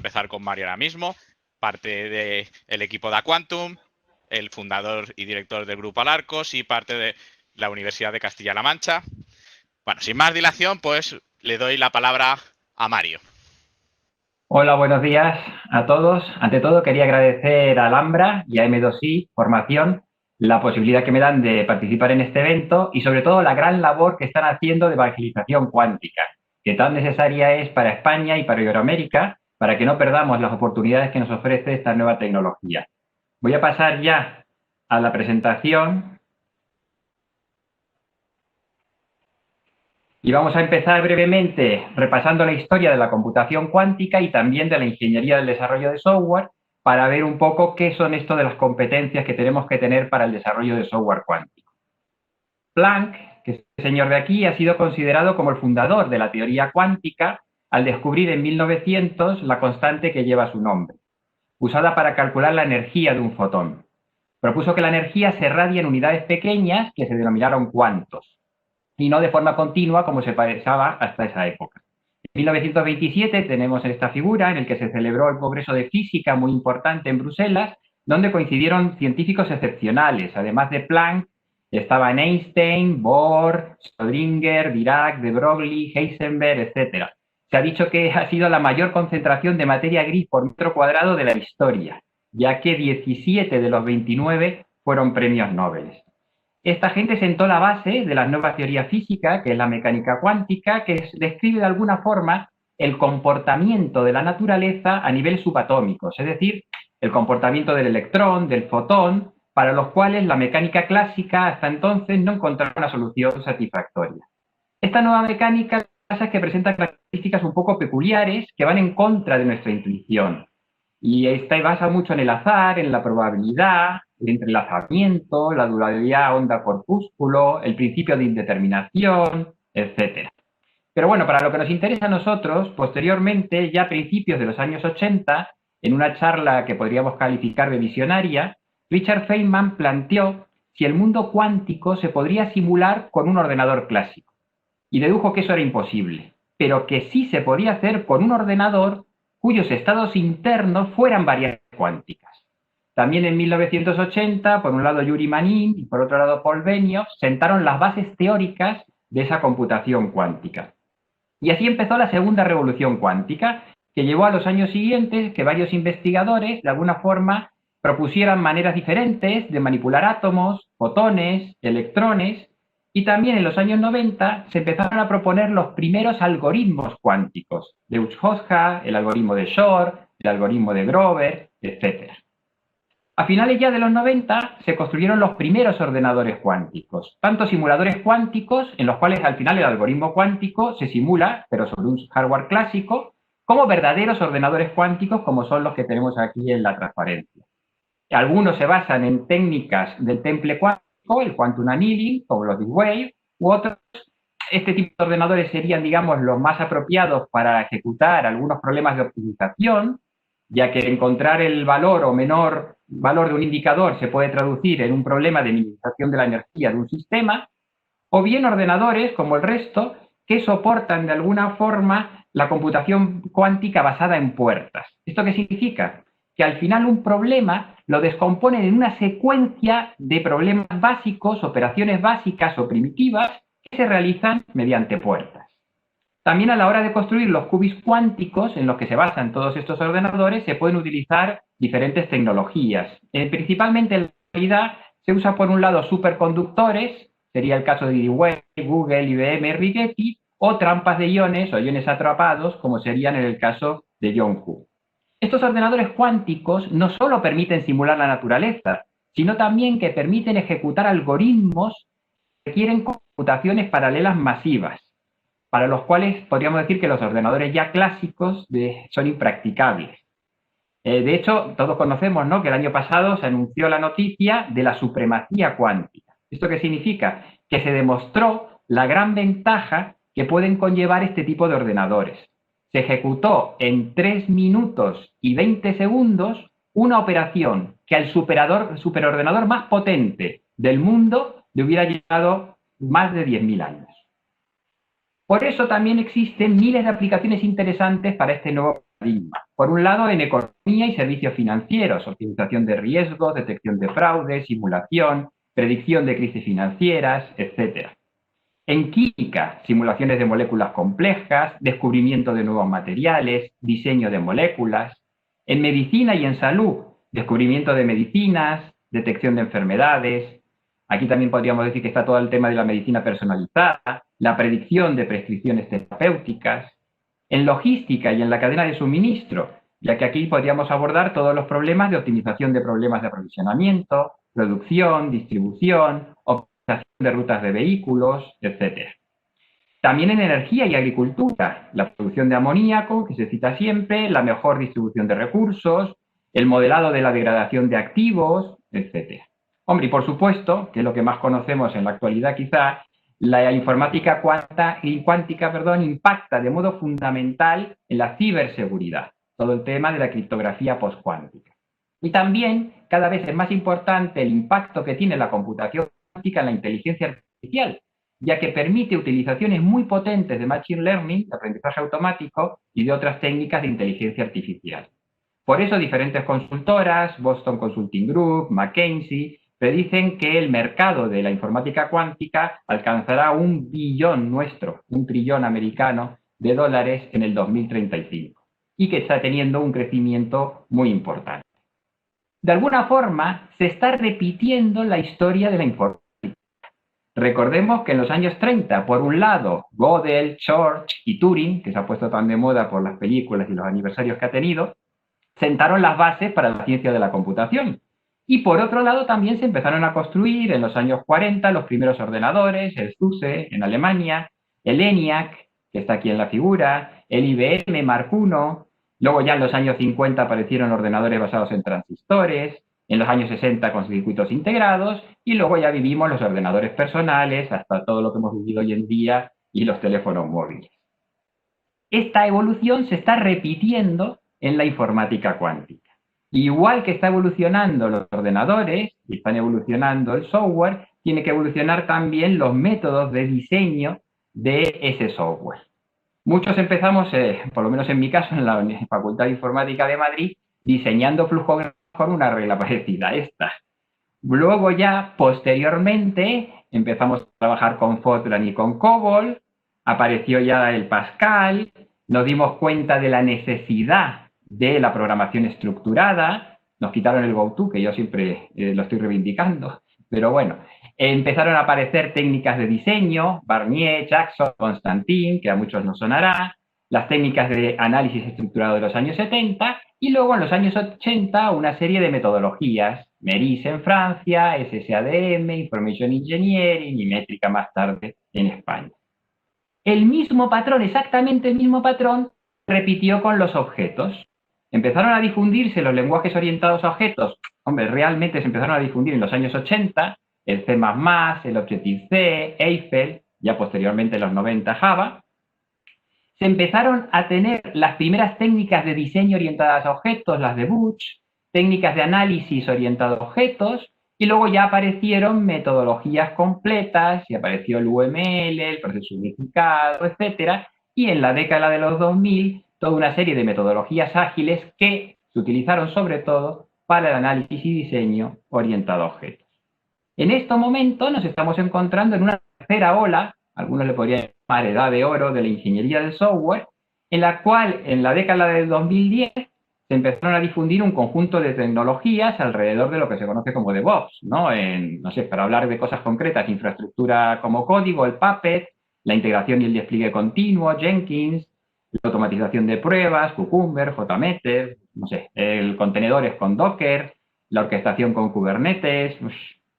empezar con Mario ahora mismo, parte del equipo de Aquantum, el fundador y director del Grupo Alarcos y parte de la Universidad de Castilla-La Mancha. Bueno, sin más dilación, pues le doy la palabra a Mario. Hola, buenos días a todos. Ante todo, quería agradecer a Alhambra y a M2I Formación la posibilidad que me dan de participar en este evento y sobre todo la gran labor que están haciendo de evangelización cuántica, que tan necesaria es para España y para Iberoamérica, para que no perdamos las oportunidades que nos ofrece esta nueva tecnología. Voy a pasar ya a la presentación. Y vamos a empezar brevemente repasando la historia de la computación cuántica y también de la ingeniería del desarrollo de software para ver un poco qué son esto de las competencias que tenemos que tener para el desarrollo de software cuántico. Planck, que es el señor de aquí, ha sido considerado como el fundador de la teoría cuántica al descubrir en 1900 la constante que lleva su nombre, usada para calcular la energía de un fotón. Propuso que la energía se radia en unidades pequeñas que se denominaron cuantos, y no de forma continua como se pensaba hasta esa época. En 1927 tenemos esta figura en la que se celebró el Congreso de Física muy importante en Bruselas, donde coincidieron científicos excepcionales. Además de Planck, estaban Einstein, Bohr, Schrödinger, Dirac, de Broglie, Heisenberg, etc. Se ha dicho que ha sido la mayor concentración de materia gris por metro cuadrado de la historia, ya que 17 de los 29 fueron premios Nobel. Esta gente sentó la base de la nueva teoría física, que es la mecánica cuántica, que describe de alguna forma el comportamiento de la naturaleza a nivel subatómico, es decir, el comportamiento del electrón, del fotón, para los cuales la mecánica clásica hasta entonces no encontraba una solución satisfactoria. Esta nueva mecánica lo que pasa es que presenta características un poco peculiares que van en contra de nuestra intuición. Y esta basa mucho en el azar, en la probabilidad, el entrelazamiento, la dualidad onda-corpúsculo, el principio de indeterminación, etc. Pero bueno, para lo que nos interesa a nosotros, posteriormente, ya a principios de los años 80, en una charla que podríamos calificar de visionaria, Richard Feynman planteó si el mundo cuántico se podría simular con un ordenador clásico. Y dedujo que eso era imposible, pero que sí se podía hacer con un ordenador cuyos estados internos fueran variables cuánticas. También en 1980, por un lado Yuri Manin y por otro lado Paul Benioff, sentaron las bases teóricas de esa computación cuántica. Y así empezó la segunda revolución cuántica, que llevó a los años siguientes que varios investigadores, de alguna forma, propusieran maneras diferentes de manipular átomos, fotones, electrones, y también en los años 90 se empezaron a proponer los primeros algoritmos cuánticos, Deutsch-Hofstra, el algoritmo de Shor, el algoritmo de Grover, etc. A finales ya de los 90 se construyeron los primeros ordenadores cuánticos, tanto simuladores cuánticos, en los cuales al final el algoritmo cuántico se simula, pero sobre un hardware clásico, como verdaderos ordenadores cuánticos como son los que tenemos aquí en la transparencia. Algunos se basan en técnicas del temple cuántico, el quantum annealing, como los D-Wave, u otros. Este tipo de ordenadores serían, digamos, los más apropiados para ejecutar algunos problemas de optimización, ya que encontrar el valor o menor valor de un indicador se puede traducir en un problema de minimización de la energía de un sistema, o bien ordenadores, como el resto, que soportan de alguna forma la computación cuántica basada en puertas. ¿Esto qué significa? Que al final un problema lo descomponen en una secuencia de problemas básicos, operaciones básicas o primitivas que se realizan mediante puertas. También a la hora de construir los qubits cuánticos en los que se basan todos estos ordenadores se pueden utilizar diferentes tecnologías. Principalmente en la realidad se usa por un lado superconductores, sería el caso de D-Wave, Google, IBM, Rigetti, o trampas de iones o iones atrapados, como serían en el caso de John Hu. Estos ordenadores cuánticos no solo permiten simular la naturaleza, sino también que permiten ejecutar algoritmos que requieren computaciones paralelas masivas, para los cuales podríamos decir que los ordenadores ya clásicos son impracticables. De hecho, todos conocemos, ¿no?, que el año pasado se anunció la noticia de la supremacía cuántica. ¿Esto qué significa? Que se demostró la gran ventaja que pueden conllevar este tipo de ordenadores. Se ejecutó en 3 minutos y 20 segundos una operación que al superordenador más potente del mundo le hubiera llevado más de 10.000 años. Por eso también existen miles de aplicaciones interesantes para este nuevo paradigmas. Por un lado, en economía y servicios financieros, optimización de riesgos, detección de fraude, simulación, predicción de crisis financieras, etc. En química, simulaciones de moléculas complejas, descubrimiento de nuevos materiales, diseño de moléculas. En medicina y en salud, descubrimiento de medicinas, detección de enfermedades. Aquí también podríamos decir que está todo el tema de la medicina personalizada, la predicción de prescripciones terapéuticas. En logística y en la cadena de suministro, ya que aquí podríamos abordar todos los problemas de optimización de problemas de aprovisionamiento, producción, distribución, optimización de rutas de vehículos, etc. También en energía y agricultura, la producción de amoníaco, que se cita siempre, la mejor distribución de recursos, el modelado de la degradación de activos, etc. Hombre, y por supuesto, que es lo que más conocemos en la actualidad quizá, la informática cuántica impacta de modo fundamental en la ciberseguridad, todo el tema de la criptografía postcuántica. Y también cada vez es más importante el impacto que tiene la computación cuántica en la inteligencia artificial, ya que permite utilizaciones muy potentes de Machine Learning, de aprendizaje automático, y de otras técnicas de inteligencia artificial. Por eso diferentes consultoras, Boston Consulting Group, McKinsey, predicen que el mercado de la informática cuántica alcanzará $1 billón nuestro, $1 trillón americano de dólares en el 2035, y que está teniendo un crecimiento muy importante. De alguna forma, se está repitiendo la historia de la informática. Recordemos que en los años 30, por un lado, Gödel, Church y Turing, que se ha puesto tan de moda por las películas y los aniversarios que ha tenido, sentaron las bases para la ciencia de la computación. Y por otro lado también se empezaron a construir en los años 40 los primeros ordenadores, el SUSE en Alemania, el ENIAC, que está aquí en la figura, el IBM Mark I, luego ya en los años 50 aparecieron ordenadores basados en transistores, en los años 60 con circuitos integrados, y luego ya vivimos los ordenadores personales, hasta todo lo que hemos vivido hoy en día, y los teléfonos móviles. Esta evolución se está repitiendo en la informática cuántica. Igual que está evolucionando los ordenadores y están evolucionando el software, tiene que evolucionar también los métodos de diseño de ese software. Muchos empezamos, por lo menos en mi caso, en la Facultad de Informática de Madrid, diseñando flujográficos con una regla parecida a esta. Luego ya, posteriormente, empezamos a trabajar con Fortran y con COBOL, apareció ya el Pascal, nos dimos cuenta de la necesidad de la programación estructurada, nos quitaron el GoTo, que yo siempre lo estoy reivindicando, pero bueno, empezaron a aparecer técnicas de diseño, Barnier, Jackson, Constantin, que a muchos nos sonará, las técnicas de análisis estructurado de los años 70, y luego en los años 80 una serie de metodologías, MERIS en Francia, SSADM, Information Engineering y métrica más tarde en España. El mismo patrón, exactamente el mismo patrón, repitió con los objetos. Empezaron a difundirse los lenguajes orientados a objetos. Hombre, realmente se empezaron a difundir en los años 80, el C++, el Objective-C, Eiffel, ya posteriormente en los 90 Java. Se empezaron a tener las primeras técnicas de diseño orientadas a objetos, las de Butch, técnicas de análisis orientadas a objetos, y luego ya aparecieron metodologías completas, y apareció el UML, el proceso unificado, etc. Y en la década de los 2000, toda una serie de metodologías ágiles que se utilizaron sobre todo para el análisis y diseño orientado a objetos. En este momento nos estamos encontrando en una tercera ola, algunos le podrían llamar edad de oro de la ingeniería del software, en la cual en la década del 2010 se empezaron a difundir un conjunto de tecnologías alrededor de lo que se conoce como DevOps, ¿no? Para hablar de cosas concretas, infraestructura como código, el Puppet, la integración y el despliegue continuo, Jenkins, la automatización de pruebas, Cucumber, JMeter, el contenedores con Docker, la orquestación con Kubernetes,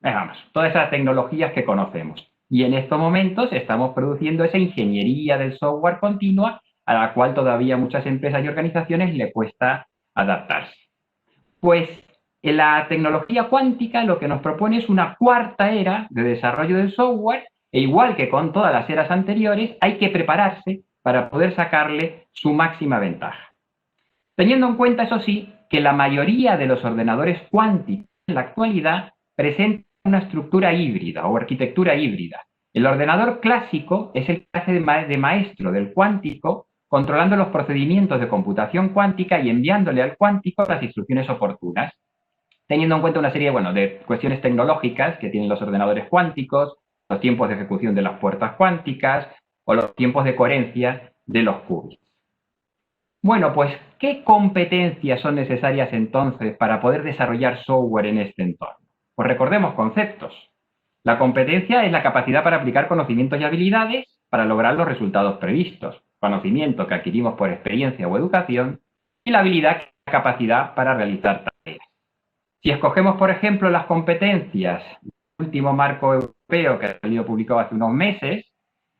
vamos, todas esas tecnologías que conocemos. Y en estos momentos estamos produciendo esa ingeniería del software continua a la cual todavía muchas empresas y organizaciones le cuesta adaptarse. Pues en la tecnología cuántica lo que nos propone es una cuarta era de desarrollo del software, e igual que con todas las eras anteriores, hay que prepararse para poder sacarle su máxima ventaja. Teniendo en cuenta, eso sí, que la mayoría de los ordenadores cuánticos en la actualidad presentan una estructura híbrida o arquitectura híbrida. El ordenador clásico es el que hace de maestro del cuántico, controlando los procedimientos de computación cuántica y enviándole al cuántico las instrucciones oportunas, teniendo en cuenta una serie, bueno, de cuestiones tecnológicas que tienen los ordenadores cuánticos, los tiempos de ejecución de las puertas cuánticas o los tiempos de coherencia de los qubits. Bueno, pues, ¿qué competencias son necesarias entonces para poder desarrollar software en este entorno? Pues recordemos conceptos. La competencia es la capacidad para aplicar conocimientos y habilidades para lograr los resultados previstos, conocimiento que adquirimos por experiencia o educación, y la habilidad que es la capacidad para realizar tareas. Si escogemos, por ejemplo, las competencias del último marco europeo que ha salido publicado hace unos meses,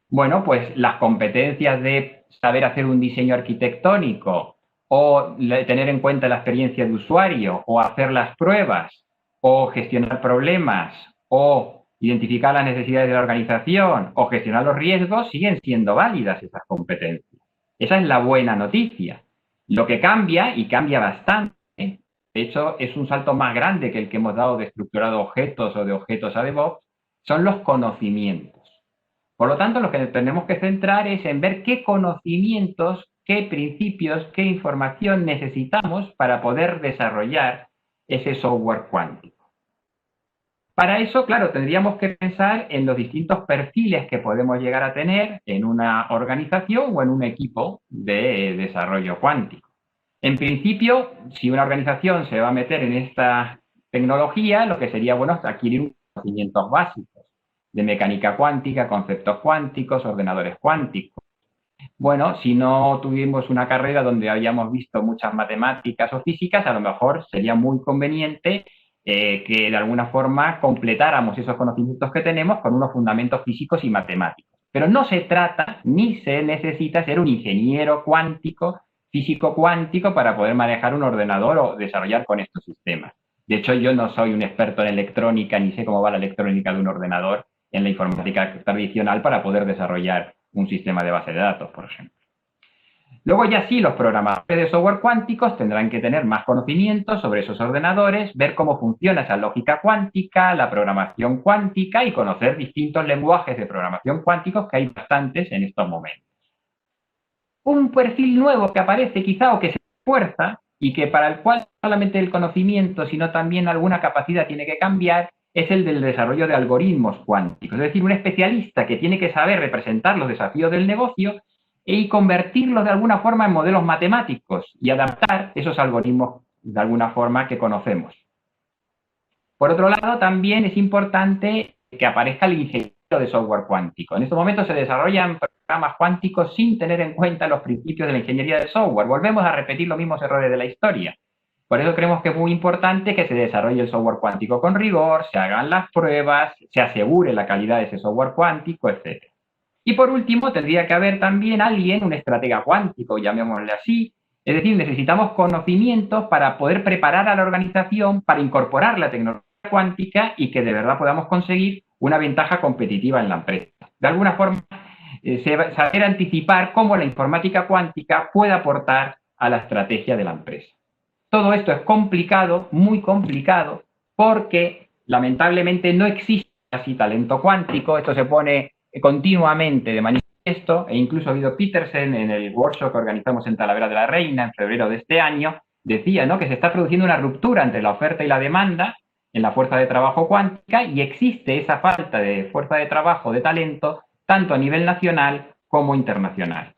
bueno, pues las competencias de saber hacer un diseño arquitectónico o tener en cuenta la experiencia de usuario o hacer las pruebas o gestionar problemas o identificar las necesidades de la organización o gestionar los riesgos siguen siendo válidas esas competencias. Esa es la buena noticia. Lo que cambia, y cambia bastante, de hecho es un salto más grande que el que hemos dado de estructurado objetos o de objetos a DevOps, son los conocimientos. Por lo tanto, lo que tenemos que centrar es en ver qué conocimientos, qué principios, qué información necesitamos para poder desarrollar ese software cuántico. Para eso, claro, tendríamos que pensar en los distintos perfiles que podemos llegar a tener en una organización o en un equipo de desarrollo cuántico. En principio, si una organización se va a meter en esta tecnología, lo que sería bueno es adquirir conocimientos básicos de mecánica cuántica, conceptos cuánticos, ordenadores cuánticos. Bueno, si no tuvimos una carrera donde hayamos visto muchas matemáticas o físicas, a lo mejor sería muy conveniente que de alguna forma completáramos esos conocimientos que tenemos con unos fundamentos físicos y matemáticos. Pero no se trata ni se necesita ser un ingeniero cuántico, físico cuántico, para poder manejar un ordenador o desarrollar con estos sistemas. De hecho, yo no soy un experto en electrónica ni sé cómo va la electrónica de un ordenador en la informática tradicional para poder desarrollar un sistema de base de datos, por ejemplo. Luego ya sí, los programadores de software cuánticos tendrán que tener más conocimientos sobre esos ordenadores, ver cómo funciona esa lógica cuántica, la programación cuántica y conocer distintos lenguajes de programación cuánticos que hay bastantes en estos momentos. Un perfil nuevo que aparece quizá o que se esfuerza y que para el cual no solamente el conocimiento, sino también alguna capacidad tiene que cambiar, es el del desarrollo de algoritmos cuánticos. Es decir, un especialista que tiene que saber representar los desafíos del negocio y convertirlos de alguna forma en modelos matemáticos y adaptar esos algoritmos de alguna forma que conocemos. Por otro lado, también es importante que aparezca el ingeniero de software cuántico. En estos momentos se desarrollan programas cuánticos sin tener en cuenta los principios de la ingeniería de software. Volvemos a repetir los mismos errores de la historia. Por eso creemos que es muy importante que se desarrolle el software cuántico con rigor, se hagan las pruebas, se asegure la calidad de ese software cuántico, etc. Y por último, tendría que haber también alguien, un estratega cuántico, llamémosle así. Es decir, necesitamos conocimientos para poder preparar a la organización para incorporar la tecnología cuántica y que de verdad podamos conseguir una ventaja competitiva en la empresa. De alguna forma, saber anticipar cómo la informática cuántica puede aportar a la estrategia de la empresa. Todo esto es complicado, muy complicado, porque lamentablemente no existe así talento cuántico. Esto se pone continuamente de manifiesto, e incluso ha habido Petersen en el workshop que organizamos en Talavera de la Reina en febrero de este año, decía, ¿no?, que se está produciendo una ruptura entre la oferta y la demanda en la fuerza de trabajo cuántica y existe esa falta de fuerza de trabajo, de talento, tanto a nivel nacional como internacional.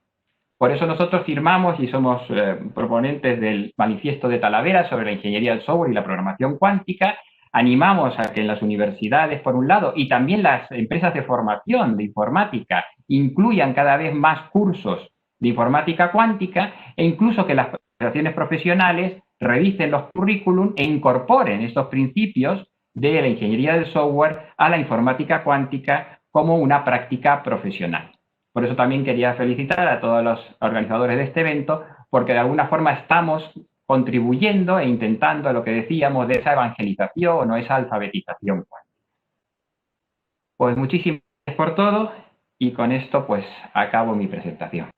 Por eso nosotros firmamos y somos proponentes del manifiesto de Talavera sobre la ingeniería del software y la programación cuántica. Animamos a que en las universidades, por un lado, y también las empresas de formación de informática incluyan cada vez más cursos de informática cuántica e incluso que las organizaciones profesionales revisen los currículum e incorporen estos principios de la ingeniería del software a la informática cuántica como una práctica profesional. Por eso también quería felicitar a todos los organizadores de este evento, porque de alguna forma estamos contribuyendo e intentando a lo que decíamos de esa evangelización o esa alfabetización. Pues muchísimas gracias por todo y con esto pues acabo mi presentación.